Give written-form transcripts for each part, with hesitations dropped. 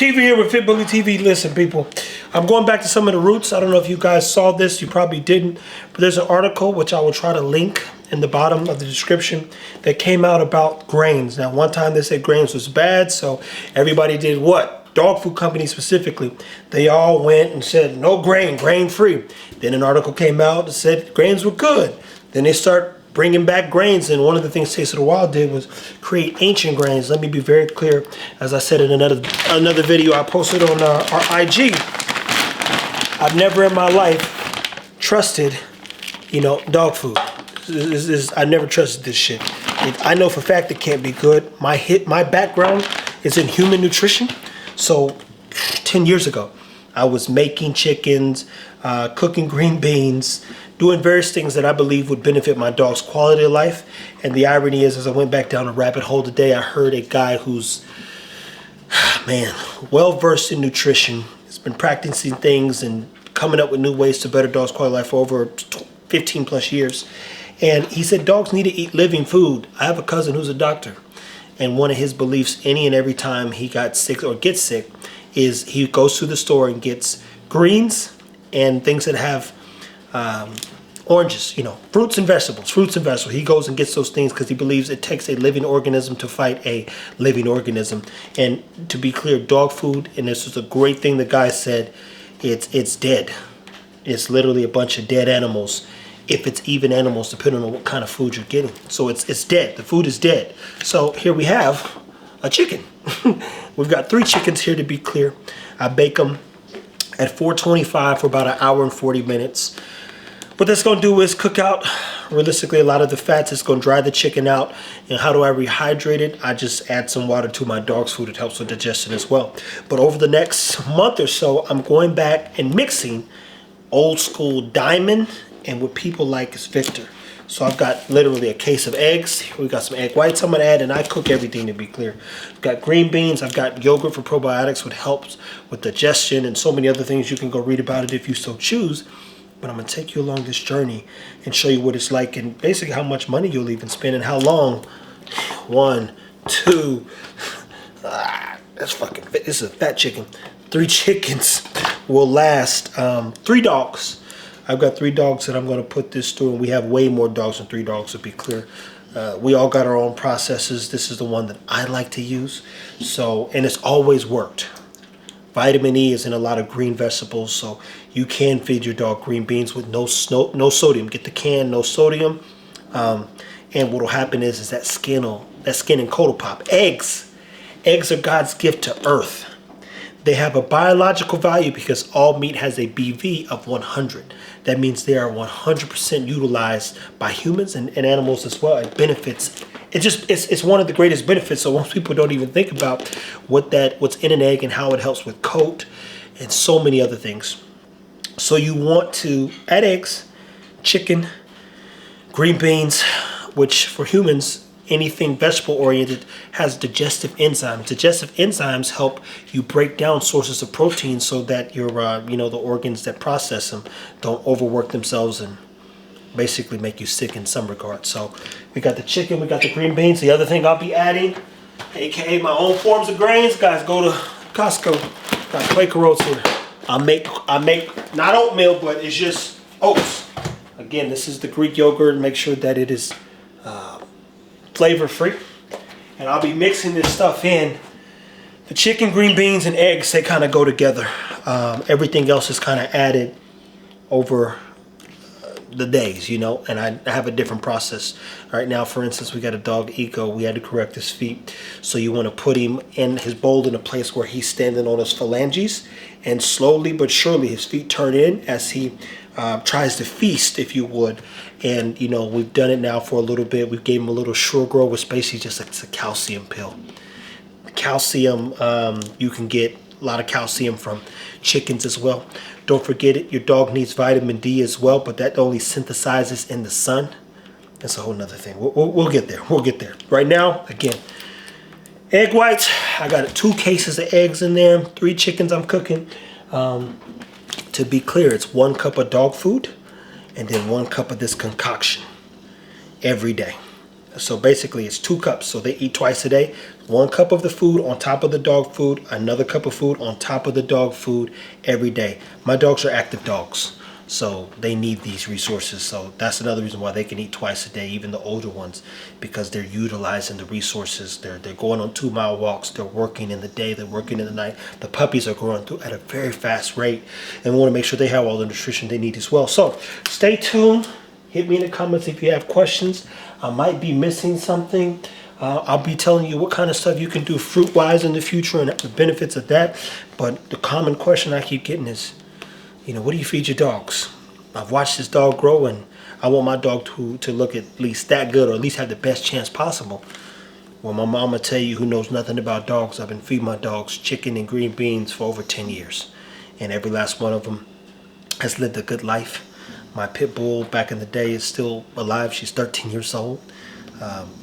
TV here with Fit Bully TV. Listen, people, I'm going back to some of the roots. I don't know if you guys saw this. You probably didn't. But there's an article, which I will try to link in the bottom of the description, that came out about grains. Now, one time they said grains was bad, so everybody did what? Dog food companies specifically. They all went and said, no grain, grain-free. Then an article came out that said grains were good. Then they start bringing back grains, and one of the things Taste of the Wild did was create ancient grains. Let me be very clear, as I said in another video I posted on our IG. I've never in my life trusted, dog food. I never trusted this shit. I know for a fact it can't be good. My background is in human nutrition, so 10 years ago I was making chickens, cooking green beans, doing various things that I believe would benefit my dog's quality of life. And the irony is, as I went back down a rabbit hole today, I heard a guy who's, well-versed in nutrition, has been practicing things and coming up with new ways to better dogs' quality of life for over 15 plus years. And he said dogs need to eat living food. I have a cousin who's a doctor, and one of his beliefs any and every time he got sick or gets sick is he goes to the store and gets greens and things that have oranges, fruits and vegetables. He goes and gets those things because he believes it takes a living organism to fight a living organism. And to be clear, dog food, and this is a great thing the guy said, it's dead. It's literally a bunch of dead animals, if it's even animals, depending on what kind of food you're getting. So it's dead. The food is dead. So here we have a chicken. We've got 3 chickens here, to be clear. I bake them at 425 for about an hour and 40 minutes. What that's going to do is cook out, realistically, a lot of the fats. It's going to dry the chicken out. And how do I rehydrate it? I just add some water to my dog's food. It helps with digestion as well. But over the next month or so, I'm going back and mixing old school Diamond and what people like is Victor. So I've got literally a case of eggs. We've got some egg whites I'm going to add, and I cook everything, to be clear. I've got green beans. I've got yogurt for probiotics, which helps with digestion, and so many other things. You can go read about it if you so choose. But I'm going to take you along this journey and show you what it's like and basically how much money you'll even spend and how long. 1, 2, that's fucking fit. This is a fat chicken. 3 chickens will last 3 dogs. I've got 3 dogs that I'm going to put this through, and we have way more dogs than 3 dogs, to be clear. We all got our own processes. This is the one that I like to use. So, and it's always worked. Vitamin E is in a lot of green vegetables, so you can feed your dog green beans with no sodium. Get the can, no sodium. And what will happen is that skin and coat will pop. Eggs are God's gift to earth. They have a biological value because all meat has a BV of 100. That means they are 100% utilized by humans and animals as well. It benefits. It's one of the greatest benefits. So most people don't even think about what's in an egg and how it helps with coat and so many other things. So you want to add eggs, chicken, green beans, which for humans, anything vegetable oriented has digestive enzymes. Digestive enzymes help you break down sources of protein so that your the organs that process them don't overwork themselves and basically make you sick in some regards. So we got the chicken, we got the green beans. The other thing I'll be adding, aka my own forms of grains, guys, go to Costco. Got Quaker oats here. I make not oatmeal, but it's just oats. Again, this is the Greek yogurt. Make sure that it is flavor free, and I'll be mixing this stuff in. The chicken, green beans, and eggs, they kind of go together. Everything else is kind of added over the days, and I have a different process. Right now, for instance, we got a dog, Eco. We had to correct his feet, so you want to put him in his bowl in a place where he's standing on his phalanges, and slowly but surely his feet turn in as he tries to feast, if you would. And we've done it now for a little bit. We gave him a little Sure Grow, which basically just like it's a calcium pill. Calcium, you can get a lot of calcium from chickens as well. Don't forget it, your dog needs vitamin D as well, but that only synthesizes in the sun. That's a whole nother thing. We'll get there. We'll get there. Right now, again, egg whites. I got 2 cases of eggs in there. 3 chickens I'm cooking. To be clear, it's 1 cup of dog food and then 1 cup of this concoction every day. So basically it's 2 cups. So they eat twice a day. 1 cup of the food on top of the dog food, another cup of food on top of the dog food every day. My dogs are active dogs, so they need these resources. So that's another reason why they can eat twice a day, even the older ones, because they're utilizing the resources. They're going on 2-mile walks. They're working in the day. They're working in the night. The puppies are growing through at a very fast rate, and we want to make sure they have all the nutrition they need as well. So stay tuned. Hit me in the comments if you have questions. I might be missing something. I'll be telling you what kind of stuff you can do fruit-wise in the future and the benefits of that. But the common question I keep getting is, what do you feed your dogs? I've watched this dog grow, and I want my dog to look at least that good, or at least have the best chance possible. Well, my mama tell you, who knows nothing about dogs, I've been feeding my dogs chicken and green beans for over 10 years. And every last one of them has lived a good life. My pit bull back in the day is still alive. She's 13 years old.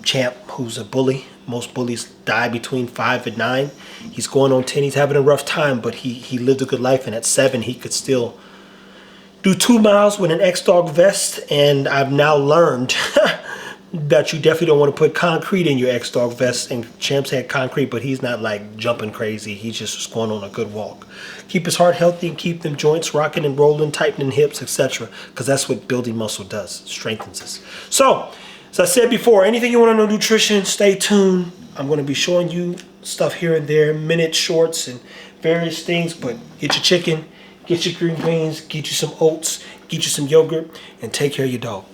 Champ, who's a bully. Most bullies die between 5 and 9. He's going on 10. He's having a rough time, but he lived a good life. And at 7, he could still do 2 miles with an X-Dog vest. And I've now learned that you definitely don't want to put concrete in your X-Dog vest. And Champ's had concrete, but he's not like jumping crazy. He's just going on a good walk. Keep his heart healthy and keep them joints rocking and rolling, tightening hips, etc. Because that's what building muscle does. It strengthens us. So, as I said before, anything you want to know nutrition, stay tuned. I'm going to be showing you stuff here and there, minute shorts and various things. But get your chicken, get your green beans, get you some oats, get you some yogurt, and take care of your dog.